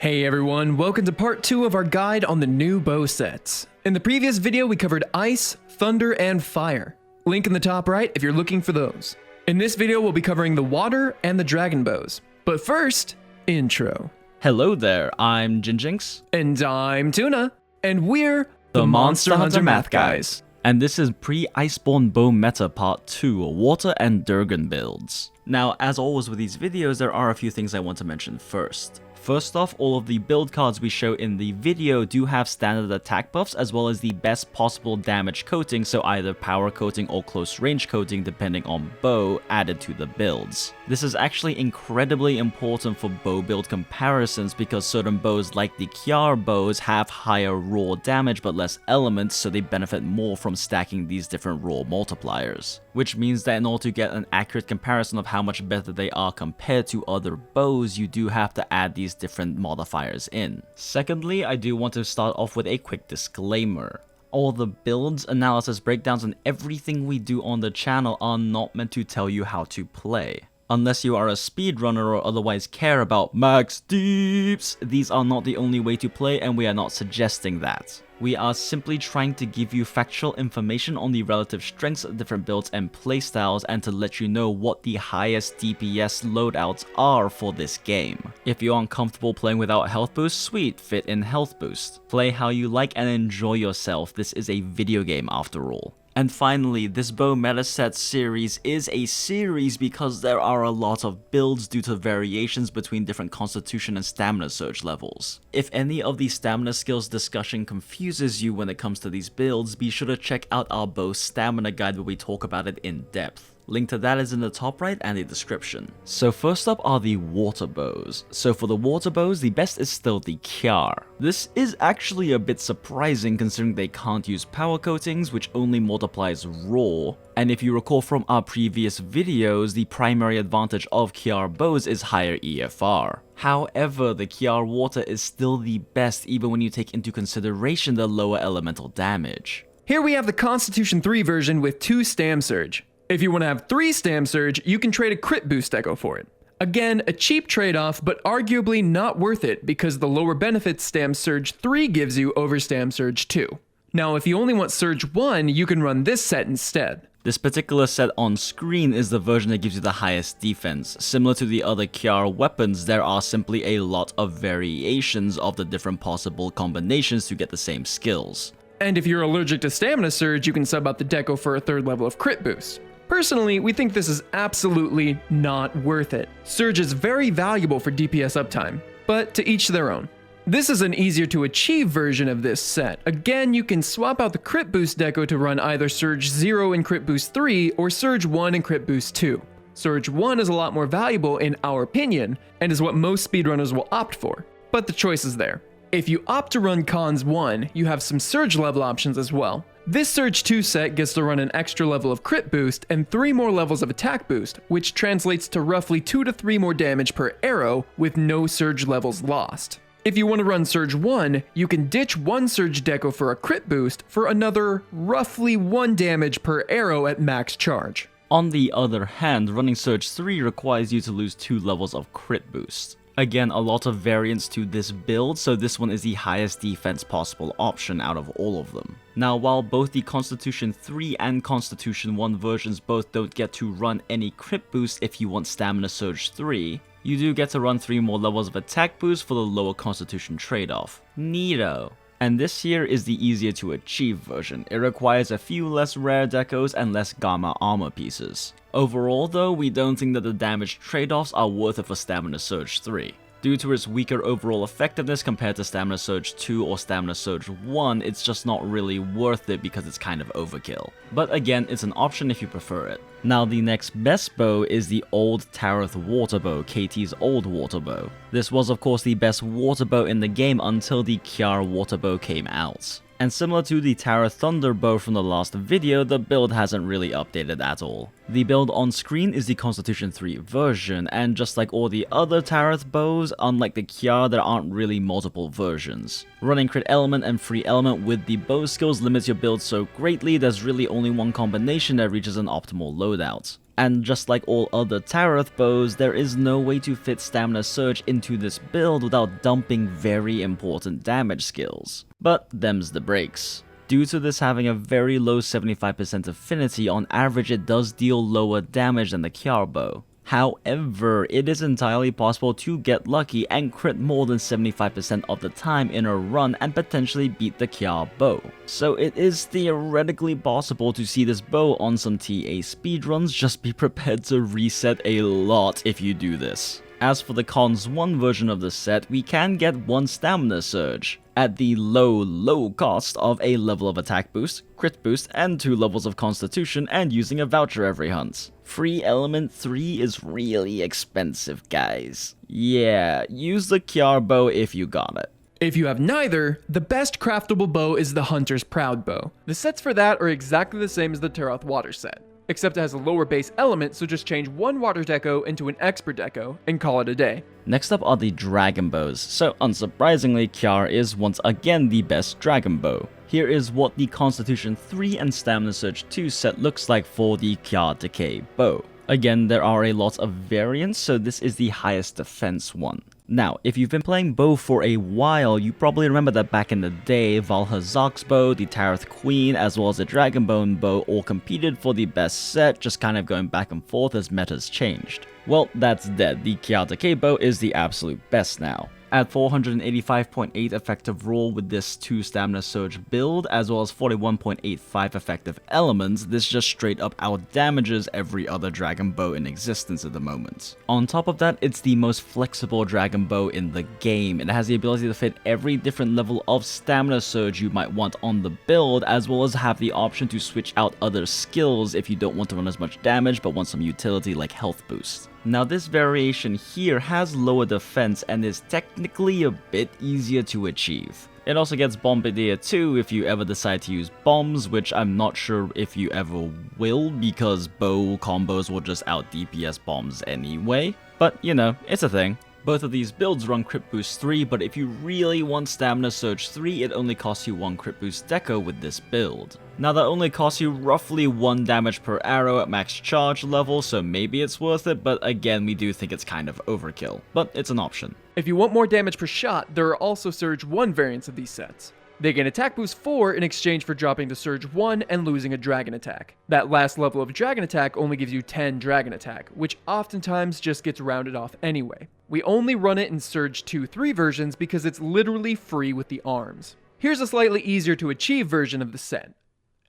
Hey everyone, welcome to part 2 of our guide on the new bow sets. In the previous video we covered ice, thunder, and fire. Link in the top right if you're looking for those. In this video we'll be covering the water and the dragon bows. But first, intro. Hello there, I'm JinJinx. And I'm Tuna. And we're the Monster Hunter Math Guys. And this is Pre Iceborne Bow Meta Part 2, Water and Durgan builds. Now, as always with these videos, there are a few things I want to mention first. First off, all of the build cards we show in the video do have standard attack buffs as well as the best possible damage coating, so either power coating or close range coating depending on bow added to the builds. This is actually incredibly important for bow build comparisons because certain bows like the Kjarr bows have higher raw damage but less elements, so they benefit more from stacking these different raw multipliers. Which means that in order to get an accurate comparison of how much better they are compared to other bows, you do have to add these different modifiers in. Secondly, I do want to start off with a quick disclaimer. All the builds, analysis, breakdowns, and everything we do on the channel are not meant to tell you how to play. Unless you are a speedrunner or otherwise care about max deeps, these are not the only way to play and we are not suggesting that. We are simply trying to give you factual information on the relative strengths of different builds and playstyles and to let you know what the highest DPS loadouts are for this game. If you aren't comfortable playing without health boost, sweet, fit in health boost. Play how you like and enjoy yourself, this is a video game after all. And finally, this bow meta set series is a series because there are a lot of builds due to variations between different constitution and stamina surge levels. If any of the stamina skills discussion confuses you when it comes to these builds, be sure to check out our bow stamina guide where we talk about it in depth. Link to that is in the top right and the description. So first up are the water bows. So for the water bows, the best is still the Kjarr. This is actually a bit surprising considering they can't use power coatings, which only multiplies raw. And if you recall from our previous videos, the primary advantage of Kjarr bows is higher EFR. However, the Kjarr water is still the best even when you take into consideration the lower elemental damage. Here we have the Constitution 3 version with 2 Stam Surge. If you want to have 3 Stam Surge, you can trade a crit boost echo for it. Again, a cheap trade-off, but arguably not worth it because the lower benefits Stam Surge 3 gives you over Stam Surge 2. Now, if you only want Surge 1, you can run this set instead. This particular set on screen is the version that gives you the highest defense. Similar to the other Kjarr weapons, there are simply a lot of variations of the different possible combinations to get the same skills. And if you're allergic to Stamina Surge, you can sub out the deco for a 3rd level of crit boost. Personally, we think this is absolutely not worth it. Surge is very valuable for DPS uptime, but to each their own. This is an easier to achieve version of this set. Again, you can swap out the crit boost deco to run either Surge 0 and crit boost 3 or Surge 1 and crit boost 2. Surge 1 is a lot more valuable in our opinion, and is what most speedrunners will opt for, but the choice is there. If you opt to run Cons 1, you have some Surge level options as well. This Surge 2 set gets to run an extra level of crit boost and 3 more levels of attack boost, which translates to roughly 2 to 3 more damage per arrow with no Surge levels lost. If you want to run Surge 1, you can ditch 1 Surge deco for a crit boost for another roughly 1 damage per arrow at max charge. On the other hand, running Surge 3 requires you to lose 2 levels of crit boost. Again, a lot of variance to this build, so this one is the highest defense possible option out of all of them. Now, while both the Constitution 3 and Constitution 1 versions both don't get to run any crit boost if you want Stamina Surge 3, you do get to run 3 more levels of attack boost for the lower Constitution trade-off. Neato. And this here is the easier to achieve version. It requires a few less rare decos and less gamma armor pieces. Overall though, we don't think that the damage trade-offs are worth it for Stamina Surge 3. Due to its weaker overall effectiveness compared to Stamina Surge 2 or Stamina Surge 1, it's just not really worth it because it's kind of overkill. But again, it's an option if you prefer it. Now the next best bow is the old Tareth water bow, KT's old water bow. This was of course the best water bow in the game until the Kjarr water bow came out. And similar to the Tareth Thunder bow from the last video, the build hasn't really updated at all. The build on screen is the Constitution 3 version, and just like all the other Tareth bows, unlike the Kjarr, there aren't really multiple versions. Running crit element and free element with the bow skills limits your build so greatly, there's really only one combination that reaches an optimal loadout. And just like all other Tareth bows, there is no way to fit Stamina Surge into this build without dumping very important damage skills. But them's the breaks. Due to this having a very low 75% affinity, on average it does deal lower damage than the Kjarr bow. However, it is entirely possible to get lucky and crit more than 75% of the time in a run and potentially beat the Kjarr bow. So it is theoretically possible to see this bow on some TA speedruns, just be prepared to reset a lot if you do this. As for the Cons 1 version of the set, we can get one Stamina Surge, at the low cost of a level of attack boost, crit boost, and 2 levels of constitution, and using a voucher every hunt. Free element 3 is really expensive, guys. Yeah, use the Kjarr bow if you got it. If you have neither, the best craftable bow is the Hunter's Proud bow. The sets for that are exactly the same as the Taroth water set, except it has a lower base element, so just change one water deco into an expert deco and call it a day. Next up are the dragon bows, so unsurprisingly Kjarr is once again the best dragon bow. Here is what the Constitution 3 and Stamina Surge 2 set looks like for the Kjarr Decay bow. Again, there are a lot of variants, so this is the highest defense one. Now, if you've been playing bow for a while, you probably remember that back in the day, Valhazak's bow, the Tareth Queen, as well as the Dragonbone bow all competed for the best set, just kind of going back and forth as metas changed. Well, that's dead. The Kjarr Decay bow is the absolute best now. At 485.8 effective roll with this 2 Stamina Surge build, as well as 41.85 effective elements, this just straight up outdamages every other dragon bow in existence at the moment. On top of that, it's the most flexible dragon bow in the game. It has the ability to fit every different level of Stamina Surge you might want on the build, as well as have the option to switch out other skills if you don't want to run as much damage but want some utility like health boost. Now this variation here has lower defense and is technically a bit easier to achieve. It also gets Bombardier too if you ever decide to use bombs, which I'm not sure if you ever will because bow combos will just out DPS bombs anyway. But you know, it's a thing. Both of these builds run Crit Boost 3, but if you really want Stamina Surge 3, it only costs you 1 Crit Boost Deco with this build. Now that only costs you roughly 1 damage per arrow at max charge level, so maybe it's worth it, but again, we do think it's kind of overkill. But it's an option. If you want more damage per shot, there are also Surge 1 variants of these sets. They gain Attack Boost 4 in exchange for dropping the Surge 1 and losing a Dragon Attack. That last level of Dragon Attack only gives you 10 Dragon Attack, which oftentimes just gets rounded off anyway. We only run it in Surge 2-3 versions because it's literally free with the arms. Here's a slightly easier to achieve version of the set.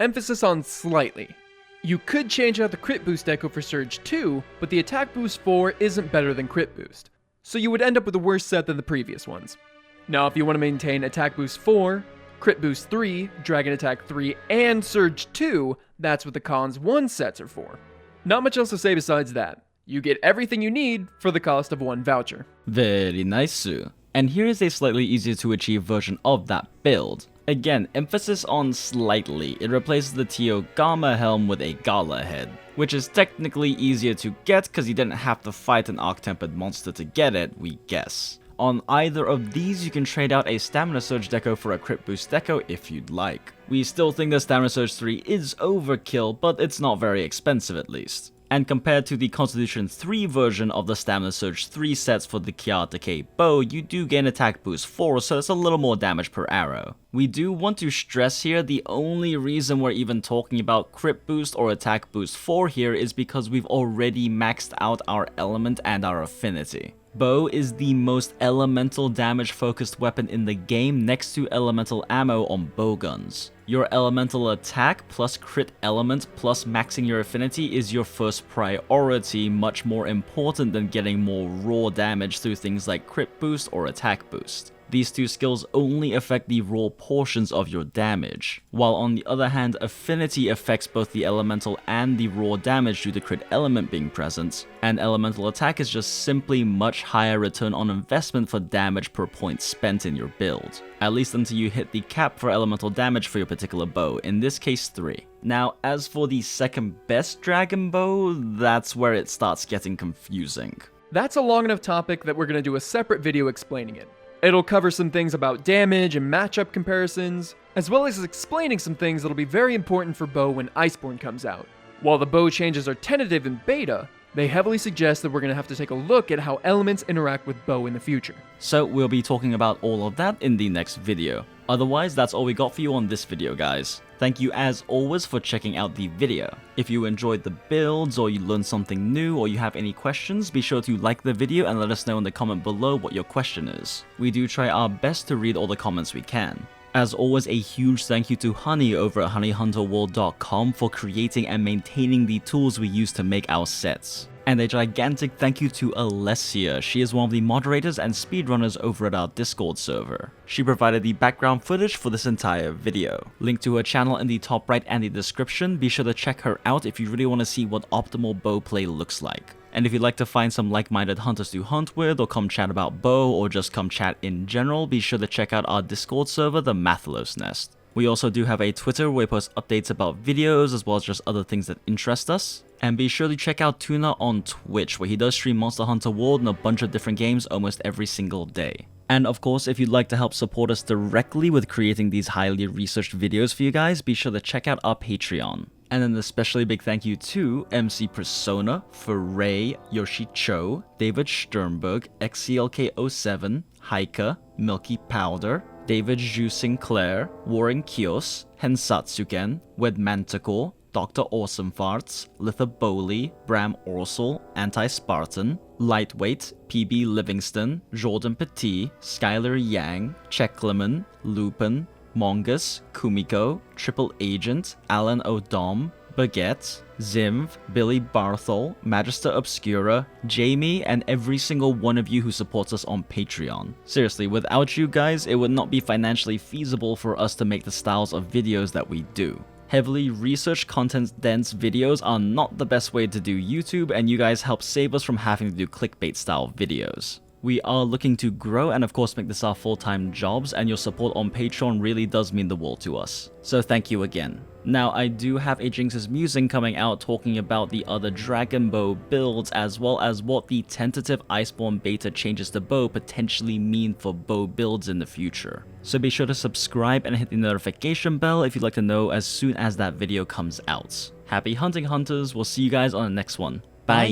Emphasis on slightly. You could change out the Crit Boost Deco for Surge 2, but the Attack Boost 4 isn't better than Crit Boost, so you would end up with a worse set than the previous ones. Now if you want to maintain Attack Boost 4, Crit Boost 3, Dragon Attack 3, and Surge 2, that's what the Cons 1 sets are for. Not much else to say besides that. You get everything you need for the cost of 1 voucher. Very nice, Sue. And here is a slightly easier to achieve version of that build. Again, emphasis on slightly. It replaces the Teogama helm with a Gala head, which is technically easier to get because you didn't have to fight an Arc-Tempered monster to get it, we guess. On either of these, you can trade out a Stamina Surge deco for a Crit Boost deco if you'd like. We still think the Stamina Surge 3 is overkill, but it's not very expensive at least. And compared to the Constitution 3 version of the Stamina Surge 3 sets for the Kjarr Decay bow, you do gain Attack Boost 4, so it's a little more damage per arrow. We do want to stress here, the only reason we're even talking about Crit Boost or Attack Boost 4 here is because we've already maxed out our element and our affinity. Bow is the most elemental damage focused weapon in the game next to elemental ammo on bowguns. Your elemental attack plus crit element plus maxing your affinity is your first priority, much more important than getting more raw damage through things like crit boost or attack boost. These two skills only affect the raw portions of your damage, while on the other hand, affinity affects both the elemental and the raw damage due to crit element being present, and elemental attack is just simply much higher return on investment for damage per point spent in your build, at least until you hit the cap for elemental damage for your particular bow, in this case 3. Now, as for the second best dragon bow, that's where it starts getting confusing. That's a long enough topic that we're going to do a separate video explaining it. It'll cover some things about damage and matchup comparisons, as well as explaining some things that'll be very important for bow when Iceborne comes out. While the bow changes are tentative in beta, they heavily suggest that we're going to have to take a look at how elements interact with bow in the future. So we'll be talking about all of that in the next video. Otherwise, that's all we got for you on this video, guys. Thank you as always for checking out the video. If you enjoyed the builds, or you learned something new, or you have any questions, be sure to like the video and let us know in the comment below what your question is. We do try our best to read all the comments we can. As always, a huge thank you to Honey over at honeyhunterworld.com for creating and maintaining the tools we use to make our sets. And a gigantic thank you to Alessia. She is one of the moderators and speedrunners over at our Discord server. She provided the background footage for this entire video. Link to her channel in the top right and the description. Be sure to check her out if you really want to see what optimal bow play looks like. And if you'd like to find some like-minded hunters to hunt with, or come chat about bow, or just come chat in general, be sure to check out our Discord server, the Mathalos Nest. We also do have a Twitter where we post updates about videos as well as just other things that interest us. And be sure to check out Tuna on Twitch, where he does stream Monster Hunter World and a bunch of different games almost every single day. And of course, if you'd like to help support us directly with creating these highly researched videos for you guys, be sure to check out our Patreon. And an especially big thank you to MC Persona, Foray, Yoshi Cho, David Sternberg, XCLK07, Haika, Milky Powder, David Zhu Sinclair, Warren Kios, Hensatsuken, Wed Manticore, Dr. Awesome Farts, Litha Bowley, Bram Orsel, Anti-Spartan, Lightweight, PB Livingston, Jordan Petit, Skylar Yang, Checkleman, Lupin, Mongus, Kumiko, Triple Agent, Alan O'Dom, Baguette, Zimv, Billy Barthol, Magister Obscura, Jamie, and every single one of you who supports us on Patreon. Seriously, without you guys, it would not be financially feasible for us to make the styles of videos that we do. Heavily research content-dense videos are not the best way to do YouTube, and you guys help save us from having to do clickbait-style videos. We are looking to grow and of course make this our full-time jobs, and your support on Patreon really does mean the world to us. So thank you again. Now, I do have a Jinx's Musing coming out talking about the other Dragon Bow builds, as well as what the tentative Iceborne beta changes to bow potentially mean for bow builds in the future. So be sure to subscribe and hit the notification bell if you'd like to know as soon as that video comes out. Happy hunting, hunters. We'll see you guys on the next one. Bye!